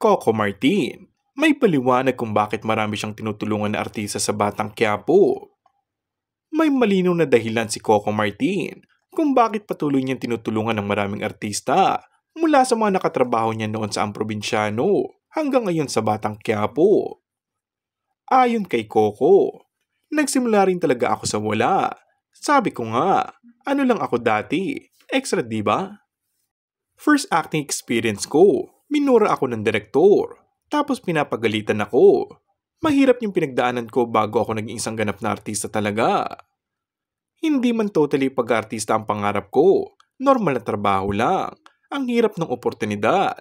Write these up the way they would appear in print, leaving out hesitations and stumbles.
Coco Martin, may paliwanag kung bakit marami siyang tinutulungan na artista sa Batang Quiapo. May malinaw na dahilan si Coco Martin kung bakit patuloy niyang tinutulungan ng maraming artista mula sa mga nakatrabaho niya noon sa Amprobinsyano hanggang ngayon sa Batang Quiapo. Ayon kay Coco, nagsimula rin talaga ako sa wala. Sabi ko nga, ano lang ako dati, extra diba? First acting experience ko, minura ako ng direktor, tapos pinapagalitan ako. Mahirap yung pinagdaanan ko bago ako naging isang ganap na artista talaga. Hindi man totally pag-artista ang pangarap ko, normal na trabaho lang. Ang hirap ng oportunidad.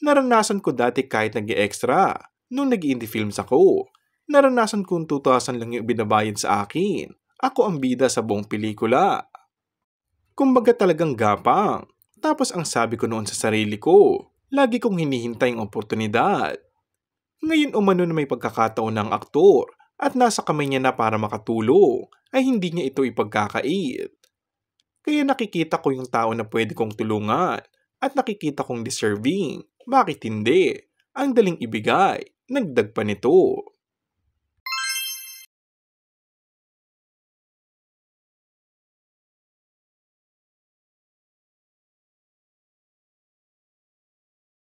Naranasan ko dati kahit nag-extra, nung nag-indie films ako. Naranasan kong 2,000 lang yung binabayad sa akin. Ako ang bida sa buong pelikula. Kumbaga talagang gapang. Tapos ang sabi ko noon sa sarili ko, lagi kong hinihintay ang oportunidad. Ngayon umano na may pagkakataon ng aktor at nasa kamay niya na para makatulong, ay hindi niya ito ipagkakait. Kaya nakikita ko yung tao na pwede kong tulungan at nakikita kong deserving. Bakit hindi? Ang daling ibigay. Nagdag pa nito.